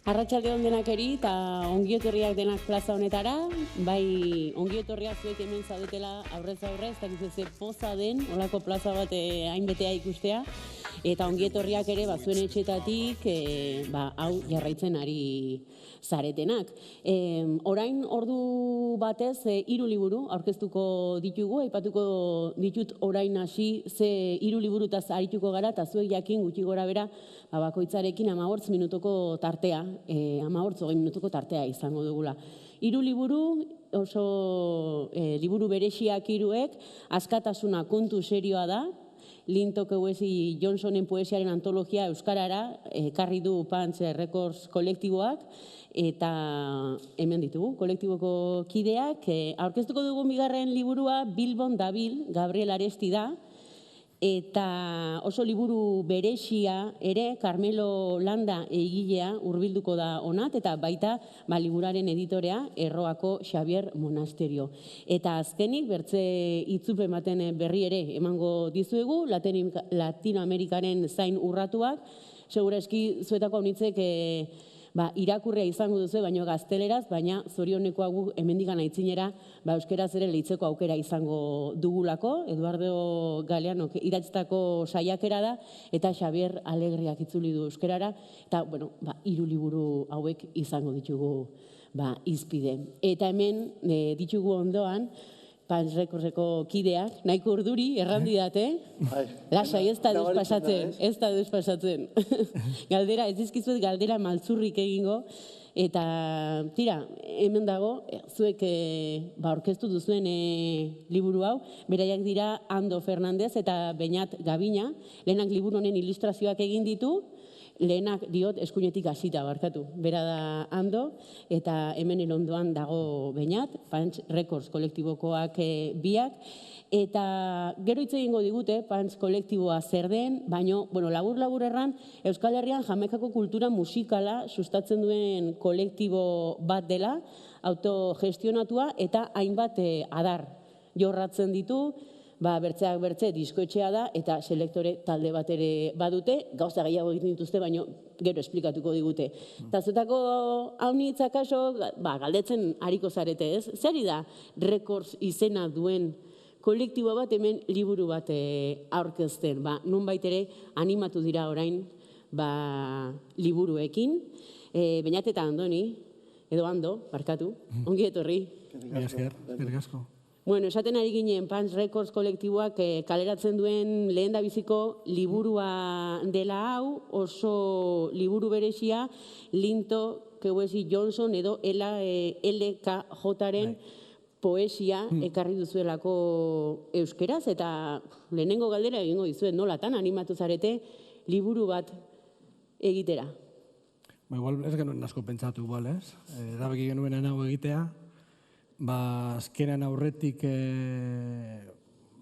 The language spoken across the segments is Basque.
Arratsalde on denakeri eta ongietorriak denak plaza honetara, bai ongietorriak zuek hemen zaudetela aurrez aurre, ez dakizu ze poza den, olako plaza bat hainbetea ikustea, eta ongietorriak ere zuen etxetatik hau jarraitzen ari zaretenak. Orain ordu batez 3 liburu aurkeztuko ditugu, aipatuko ditut orain hasi ze 3 liburutaz arituko gara, eta zuek jakin gutxi gora bera bakoitzarekin 15 minutuko tartea, 15-20 minutuko tartea izango dugula. 3 liburu, oso liburu berexiak 3, Askatasuna kontu serioa da, Linton Kwesi Johnsonen poesiaren antologia euskarara ekarri du Punch Records kolektiboak, eta hemen ditugu kolektiboko kideak. Aurkeztuko dugun bigarren liburua Bilbon dabil, Gabriel Aresti da, eta oso liburu berexia ere Carmelo Landa egilea hurbilduko da honat, eta baita liburaren editorea Erroako Xavier Monasterio. Eta azkenik bertze itzulpen baten berri ere emango dizuegu, Latinoamerikaren zain urratuak, segurazki zuetako haunitzek irakurria izango duzu, baino gazteleraz, baina zorioneko hau hemendikan aitzinera euskeraz ere leitzeko aukera izango dugulako. Eduardo Galeanok idatzitako saiakera da, eta Xavier Alegriak itzuli du euskerara, eta 3 liburu hauek izango ditugu izpide. Eta hemen ditugu ondoan, Punch Recordseko kideak, nahiko urduri, errandidate, lasai, ez da deus pasatzen. Galdera, ez dizkizuet galdera maltzurrik egingo, eta tira, hemen dago, zuek aurkeztu duzuen liburu hau, beraiak dira Ando Fernandez eta Beñat Gabina, lehenak liburu honen ilustrazioak egin ditu, lehenak diot eskuinetik hasita barkatu. Bera da Ando, eta hemen elondoan dago Beñat, Punch Records kolektibokoak biak, eta gero hitz egingo digute Punch kolektiboa zer den, baino, labur erran, Euskal Herrian Jamaikako kultura musikala sustatzen duen kolektibo bat dela, autogestionatua, eta hainbat adar jorratzen ditu, bertzeak bertze diskoetxea da, eta selektore talde bat ere badute, gauza gehiago egiten dituzte, baino gero esplikatuko digute. Eta zuetako haunitzak kaso, galdetzen hariko zarete, ez? Zeri da Records izena duen kolektibo bat hemen liburu bat aurkezten? Nonbait ere animatu dira orain liburuekin. Beñat eta Andoni, edo Ando, barkatu, ongi etorri. Eskerrik asko. Esaten ari ginen Punch Records kolektiboak kaleratzen duen lehendabiziko liburua dela hau, oso liburu berexia, Linton Kwesi Johnson edo LKJren poesia ekarri duzuelako euskeraz, eta lehenengo galdera egingo dizuet, nolatan animatu zarete liburu bat egitera? Igual ez genuen asko pentsatu, ez? Erabaki genuen hau egitea, azkenean aurretik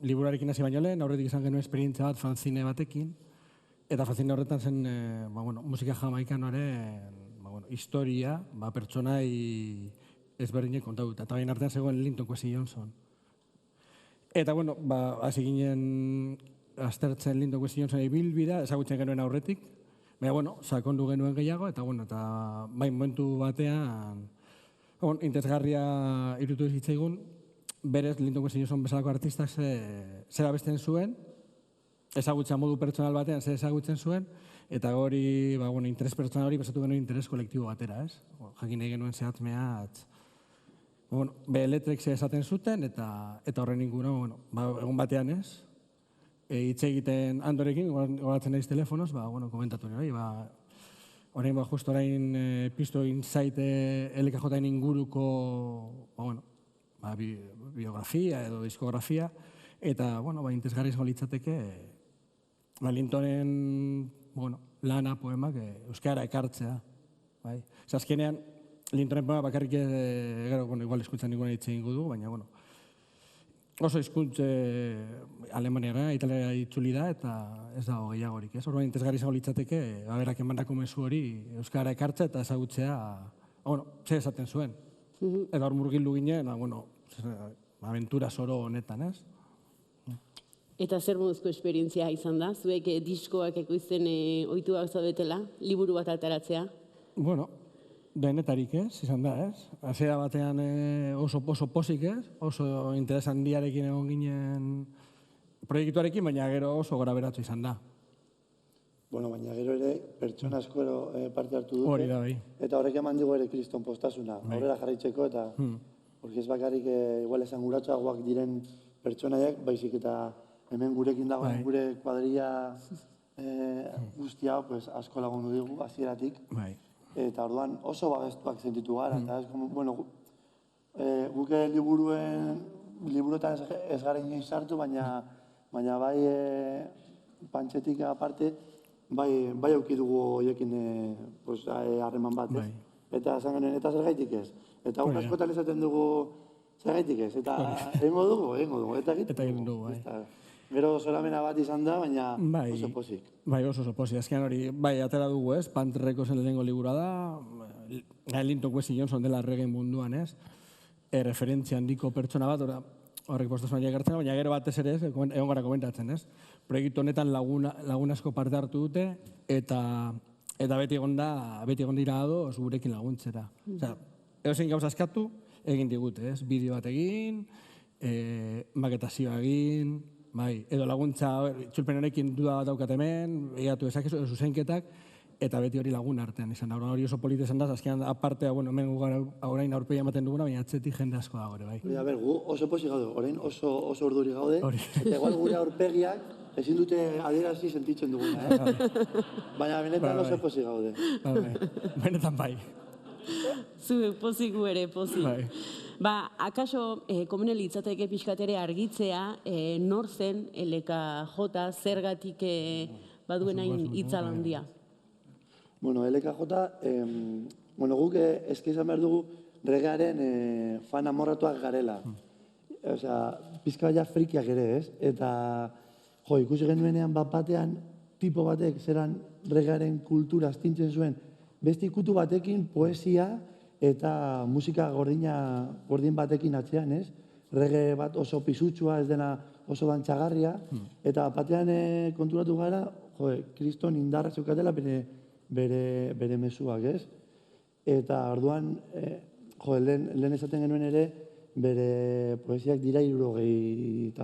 liburarekin hasi baino lehen, aurretik izan genuen esperientzia bat fanzine batekin, eta fanzine horretan zen musika jamaikanoaren historia, pertsonai ezberdinek kontatuta. Eta bain artean zegoen Linton Kwesi Johnson. Eta, hasi ginen aztertzen Linton Kwesi Johnson ibilbidea, ezagutzen genuen aurretik, baina, sakondu genuen gehiago, eta, momentu batean, interesgarria irutu zitzaigun, berez Linton Kwesi Johnson bezalako artistak zer abesten zuen, ezagutzen modu pertsonal batean zer ezagutzen zuen, eta hori, interes pertsonal hori pasatu genuen interes kolektibo batera, ez? Jakin nahi genuen zehatz Beletreek esaten zuten, eta horren inguna, egun batean ez, hitz egiten Andorekin, goratzen naiz telefonoz, komentatu nire, orain justu orain piztu egin zaite LKJen inguruko biografia edo diskografia, eta interesgarri izango litzateke Lintonen lana, poemak euskara ekartzea. Azkenean, Lintonen poema bakarrik igual eskutzen ninguna hitz egingo du, baina oso hizkuntz alemaniara, italiara itzuli da, eta ez dago gehiagorik. Orduan interesgarri izango litzateke, berak emandako mezu hori euskara ekartzea eta ezagutzea, zer esaten zuen. Eta hor murgildu ginen, aventura zoro honetan, ez? Eta zer moduzko esperientzia izan da? Zuek diskoak ekoizten ohituak zaudetela, liburu bat ateratzea? denetarik ez, izan da, ez? Hasiera batean oso pozik ez, oso interes handiarekin egon ginen proiektuarekin, baina gero oso gora beratu izan da. Bueno, baina gero ere pertsona asko parte hartu dute. Hori da, bai. Eta horrek eman digu ere kriston postasuna, aurrera jarraitzeko eta hori ez bakarrik igual esan guratxoagoak diren pertsonaiak, baizik eta hemen gurekin dagoen gure kuadrilla guztia asko lagundu digu hasieratik. Bai. Eta orduan oso babestuak sentitu gara. Eta bueno, guk liburuetan ez gara inoiz sartu, baina bai Pantxetik aparte, bai auki dugu horiekin harreman bat, ez? Eta esan genuen, eta zergaitik ez? Eta guk askotan esaten dugu zergaitik ez? Eta egingo dugu, eta egiten dugu, bai. Gero zoramena bat izan da, baina oso pozik. Bai, oso pozik. Azkenean hori, bai, atera dugu, ez? Pantreko zen lehenengo liburua da, Linton Kwesi Johnson dela reggae munduan, ez? Referentzia handiko pertsona bat, horrek postasuna ekartzen, baina gero batez ere, ez? Egon gara komentatzen, ez? Proiektu honetan lagun asko parte hartu dute, eta beti egon dira ados gurekin laguntzera. Osea, edozein gauza eskatu, egin digute, ez? Bideo bat egin, maketazioa egin, bai, edo laguntza, txulpen honekin duda bat daukat hemen, egatu ezakezu, zuzenketak, eta beti hori lagun artean izan da. Hori oso polita izan da, azkenean apartea, bueno, hemen orain aurpegia ematen duguna, baina atzetik jende asko da gore, bai. A ber, gu oso posi gaude, orain oso urduri gaude, eta igual gure aurpegiak ezin dute adierazi sentitzen duguna, baina benetan oso posi gaude. Benetan bai. Zu pozik gu ere, pozik. Akaso, komene litzateke pixkatere argitzea, nor zen LKJ zergatik baduen hain itzal handia? Bueno, LKJ, guk izan behar dugu reggaearen fan amorratuak garela. Osea, pizka baina frikiak ere, ez? Eta, ikusi genuenean bat batean, tipo batek zeran reggaearen kultura astintzen zuen, beste ikutu batekin poesia eta musika gordin batekin atzean, ez? Reggae bat oso pisutsua, ez dena oso dantxagarria, eta batean konturatu gara, kriston indarra zeukatela bere mezuak, ez? Eta orduan, lehen esaten genuen ere, bere poesiak dira 70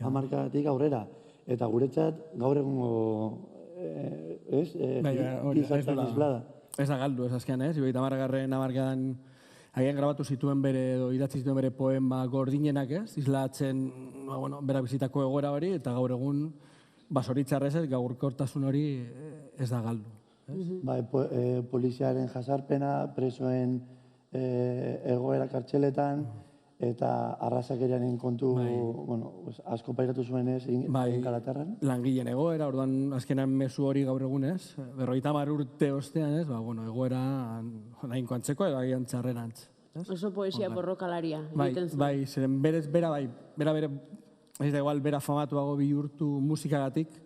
hamarkadatik aurrera. Eta guretzat gaur egungo, ez? Gizartan izlada. Ez da galdu, ez azkean, ez? 70 hamarkadan haien grabatu zituen edo idatzi zituen bere poema gordinenak, ez? Islatzen, bera bizitako egoera hori, eta gaur egun basoritzarrez ez, gaurkortasun hori ez da galdu. Poliziaren jasarpena, presoen egoera kartxeletan, eta arrazakerianen kontu asko pairatu zuen ez Kalaterran. Langileen egoera, orduan azkenan mezu hori gaur egunez, 50 urte ostean ez, egoera nahiko antzeko edo agian txarrerantz. Oso poesia borrokalaria egiten zuen. Bai, ziren bera, ez da igual, bera famatuago bihurtu musikagatik,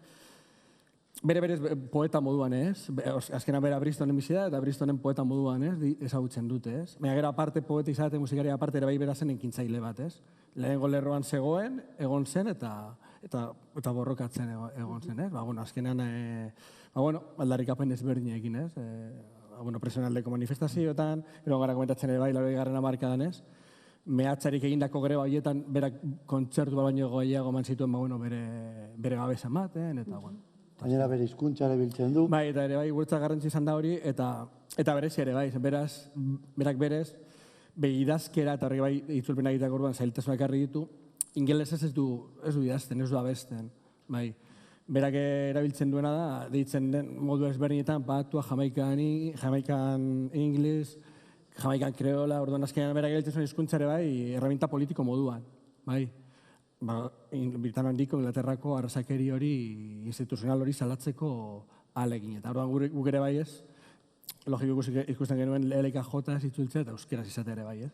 bere poeta moduan, ez? Azkenan bera Bristonen bizi da, eta Bristonen poeta moduan, ez? Ezagutzen dute, ez? Baina gero aparte poeta izate musikari aparte ere bai bera zen enkintzaile bat, ez? Lehenengo lerroan zegoen, egon zen, eta borrokatzen egon zen, ez? Azkenan, aldarrikapen ezberdinekin, ez? Presionaldeko manifestazioetan, gero gara komentatzen ere bai, 80. hamarkadan, ez? Mehatxarik egindako greba horietan, berak kontzertu baino gehiago eman zituen, bere gabeza ematen, eta, Gainera bere hizkuntza erabiltzen du. Bai, eta ere bai, guretzat garrantzi izan da hori, eta berezi ere bai, berak berez, idazkera eta horri bai itzulpena egiteak orduan zailtasunak ekarri ditu, ingelesez ez du idazten, ez du abesten. Bai, berak erabiltzen duena da, deitzen den modu ezberdinetan, patua, jamaikan ingles, jamaikan kreola, orduan azkenean berak erabiltzen zuen hizkuntza ere bai, erreminta politiko moduan. Bai. Britano handiko, Inglaterrako arrazakeri hori, instituzional hori salatzeko alegin. Eta orduan guk ere bai ez, logiko ikusten genuen LKJ ez itzultzea eta euskeraz izatea ere bai ez.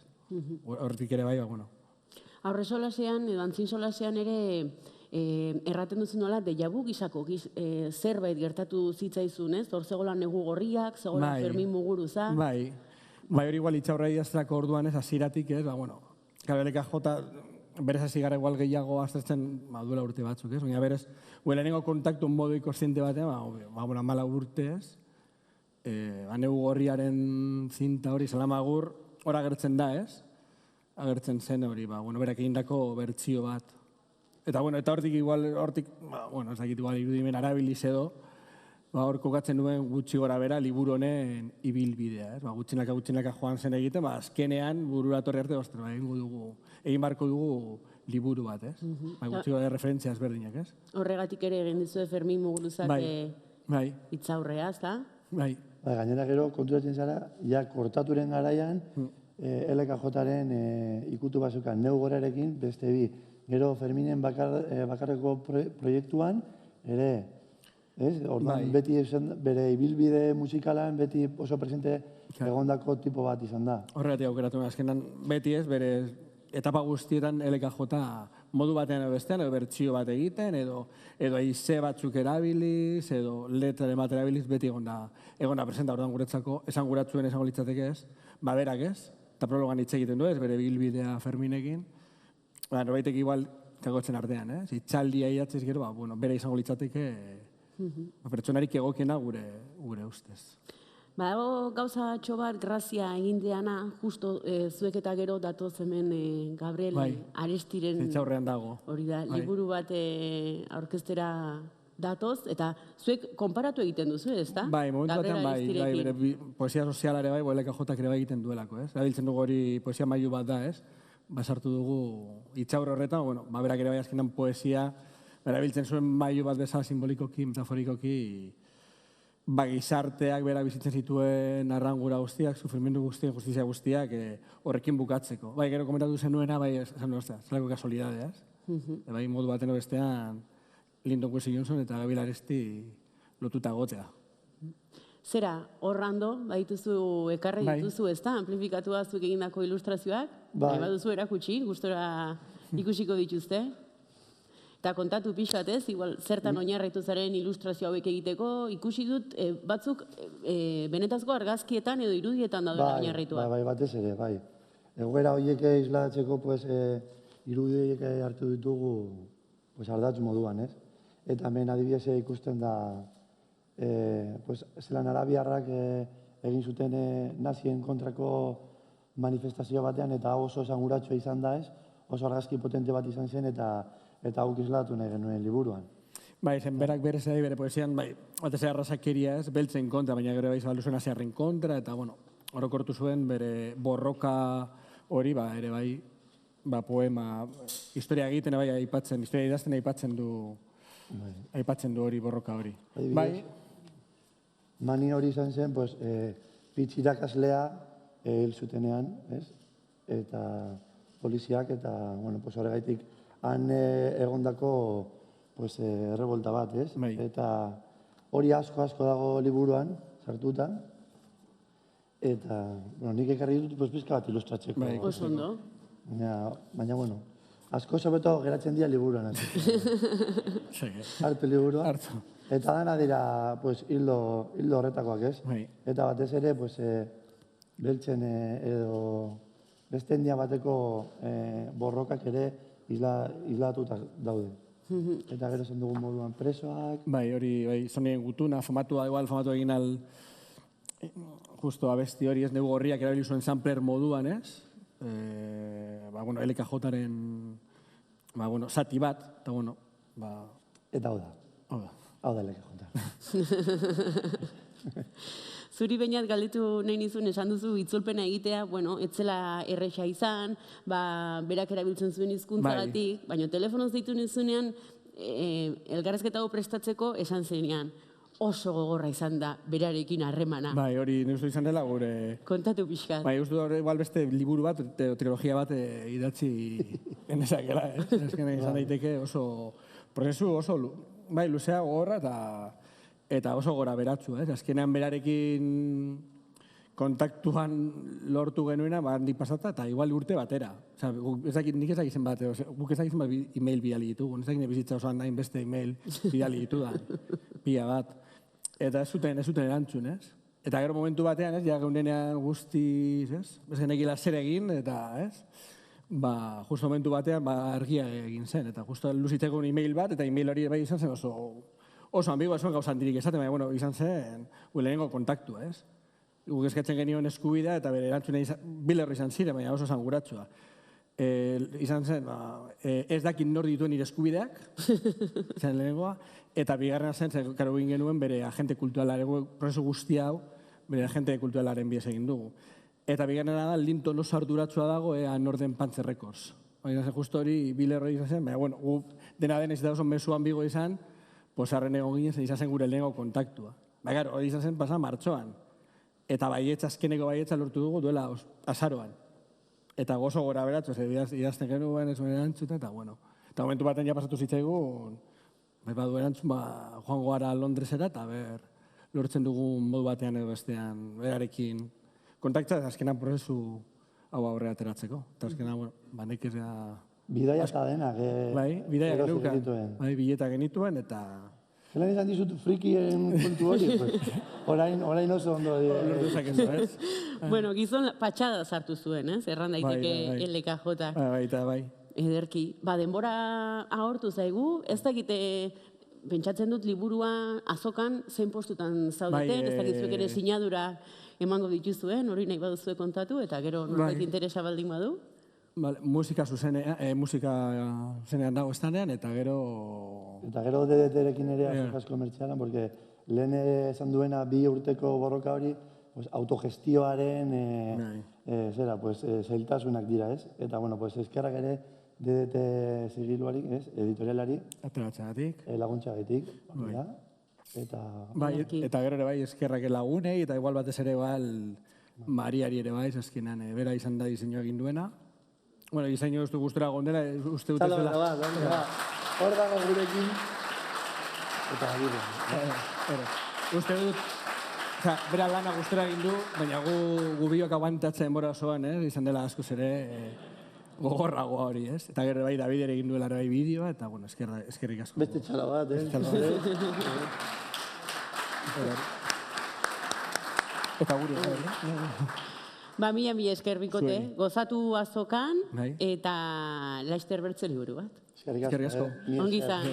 Horretik ere bai, Aurre solasean, edo antzin solasean ere, erraten duzen nola, deja vu gisako zerbait gertatu zitzaizun, ez? Hor zegoelan negu gorriak, zegoelan Fermin Muguruza. Bai, hori igual itxaurra idazterako orduan ez, aziratik ez, LKJ berez hasi gara igual gehiago aztertzen duela urte batzuk, ez? Baina berez, lehenengo kontaktu modu ikostiente batean, 10 urte ez, Neu gorriaren zinta hori, Salamagur, hor agertzen da, ez? Agertzen zen hori, berak egindako bertsio bat. Eta hortik ez dakit igual irudimen arabiliz edo, hor kokatzen duen gutxi gora bera liburu honen ibilbidea, ez? Gutxinaka joan zen egiten, azkenean bururatorri arte, egin barko dugu liburu bat, ez? Gutxi gora referentzia ezberdinak, ez? Horregatik ere egin dizue Fermin Muguruzak hitzaurrea, ez da? Bai. Gainera gero konturatzen zara, ja kortaturen garaian, LKJaren ikutu bazukan neu gorarekin, beste bi. Gero Ferminen bakarreko proiektuan, ere, orduan beti bere ibilbide musikalan, beti oso presente egondako tipo bat izan da. Horregatik aukeratu, azkenan beti ez, bere etapa guztietan LKJ modu batean edo bestean, edo bertsio bat egiten, edo aize batzuk erabiliz, edo letra bat erabiliz, beti egon da presenta, orduan guretzako, esan guratzuen esango litzateke ez, berak ez, eta prologan hitz egiten du ez, bere bilbidea Ferminekin, norbaitek igual kagotzen artean, ez? Itxaldia idatziz gero, bere izango litzateke pertsonarik egokiena gure ustez. Badago gauza bat grazia egin deana, justo zuek eta gero datoz hemen Gabriel Arestiren... Zitzaurrean dago. Hori da, liburu bat aurkeztera datoz, eta zuek konparatu egiten duzu, ez da? Bai, momentu batean bere poesia sozialare LKJak ere egiten duelako, ez? Erabiltzen dugu hori poesia mailu bat da, ez? Basartu dugu itxaur horretan, berak ere azkenan poesia, erabiltzen zuen mailu bat bezala simbolikoki, metaforikoki, gizarteak bera bizitzen zituen arrangura guztiak, sufrimendu guztiak, justizia guztiak horrekin bukatzeko. Gero komentatu zenuena, esan duzta, zelako kasualidadea, ez? Modu baten bestean, Lyndon Kwesi Johnson eta Gabriel Aresti lotuta gotea. Zera, horrando, ekarri dituzu, ez da? Amplifikatua zuek egindako ilustrazioak, baduzu erakutsi, gustora ikusiko dituzte. Eta kontatu pixat ez, igual zertan oinarritu zaren ilustrazio hauek egiteko, ikusi dut batzuk benetazko argazkietan edo irudietan daudela oinarrituak. Bai, batez ere, bai. Egoera horiek islatzeko irudiek hartu ditugu ardatz moduan, ez? Eta hemen adibidez ikusten da zelan arabiarrak egin zuten nazien kontrako manifestazio batean, eta oso esanguratsua izan da, ez? Oso argazki potente bat izan zen, eta hau islatu nahi genuen liburuan. Zen berak bere poesian, batez arrazakeria ez, beltzen kontra, baina gero zabaldu zuen aziarren kontra, eta orokortu zuen bere borroka hori, ere poema, historia egiten, historia idazten aipatzen du hori borroka hori. Mani hori izan zen, pitz irakaslea hil zutenean, eta poliziak, eta horregaitik han egondako errebolta bat, ez? Eta hori asko dago liburuan, sartuta, eta nik ekarri dut pizka bat ilustratzeko. Oso ondo. Baina, asko sobeto geratzen dira liburuan. Hartu liburua. Eta dana dira hildo horretakoak, ez? Eta batez ere, beltzen edo beste endia bateko borrokak ere islatutak daude. Eta gero zen dugun moduan presoak. Hori, zonien gutuna, famatu egin al, justo abesti hori ez neu gorriak erabili zuen sampler moduan, ez? LKJaren zati bat, eta hau da. Hau da LKJ. Zuri bainat galdetu nahi nizun, esan duzu itzulpena egitea, etzela erresa izan, berak erabiltzen zuen hizkuntzagatik, baina telefonoz deitu nizunean, elkarrezketa hau prestatzeko esan zenean. Oso gogorra izan da berarekin harremana. Hori neustu izan dela gure... Kontatu pixkat. Uste hori beste liburu bat, trilogia bat idatzi genezakela, ez? Ezken izan daiteke oso... Prozesu oso, luzea gogorra eta oso gora beratzu, ez? Azkenean berarekin kontaktuan lortu genuena, handik pasata, eta igual urte batera. Nik ez dakizen bat, guk ez dakizen bat e-mail bidali ditugu, ez dakizen bizitza osoan nahin beste e-mail bidali ditudan, pila bat. Eta ez zuten erantzun, ez? Eta gero momentu batean, ez? Ja geunean guztiz, ez? Ez genekila zer egin, eta, ez? Justo momentu batean, argia egin zen, eta justo luzitzeko un e-mail bat, eta e-mail hori bai izan zen oso oso ambigoa zuen gauza handirik esaten, baina, bueno, izan zen, lehenengo kontaktua, ez? Guk eskatzen genioen eskubidea eta bere erantzuna bilerro izan ziren, baina oso zanguratsua. Izan zen, ez dakit nor dituen nire eskubideak, zen lehenengoa, eta bigarrena zen, karo egin genuen bere agente kulturalaren, prozesu guzti hau, bere agente kulturalaren bidez egin dugu. Eta bigarrena da, Linton oso arduratsua dago Norden Panther Records. Izan zen, justo hori bilerro izan zen, baina, bueno, gu dena den ez da oso mesu ambigo izan, posarren egon ginen, izan zen gure lehenengo kontaktua. Baina, hori izan zen pasa martxoan. Eta baietza, azkeneko baietza lortu dugu duela azaroan. Eta gozo gora beratzu, idazten genuen, ez erantzuten, eta bueno. Eta momentu baten ja pasatu zitzaigun, badu erantzun, joango gara Londresera, eta lortzen dugun modu batean edo bestean, berarekin kontakta, azkenan prozesu hau aurrera ateratzeko. Eta azkenan, bueno, nek ez da... Bidaia eta denak. Bai, bidaia geneukan. Bai, bileta genituen, eta... Zelan izan dizut frikien kontu hori, orain oso ondo lortu zakezu, ez? Bueno, gizon patxada sartu zuen, ez? Erran daiteke LKJ. Bai. Ederki. Denbora agortu zaigu, ez dakite, pentsatzen dut liburua azokan zein postutan zaudeten, ez dakizuek ere sinadura emango dituzuen, hori nahi baduzue kontatu, eta gero norbait interesa baldin badu. Musika zuzenean dago estanean, eta gero... Eta gero DDT-rekin ere azokaz komertzialan, porque lehen esan duena 2 urteko borroka hori, autogestioaren zailtasunak dira, ez? Eta, bueno, eskerrak ere DDT zigiluari, editorialari. Ateratzagatik. Laguntzagatik. Eta gero ere bai eskerrak lagunei, eta igual batez ere Mariari ere bai, azkenan bera izan da diseinua egin duena. Bueno, diseinu ez du gustora gondela, uste dut ez dela. Hor dago gurekin. Eta gire. Uste dut, bera lana gustora egin du, baina gu biok aguantatzen bora osoan, izan dela askoz ere gogorragoa hori, ez? Eta gero bai, David ere egin duela bai bideoa, eta bueno, eskerrik asko. Beste txala bat, Eta guri, mila esker bikote, gozatu azokan, eta Laster Bertze liburu bat. Eskerrik asko. Ongi izan.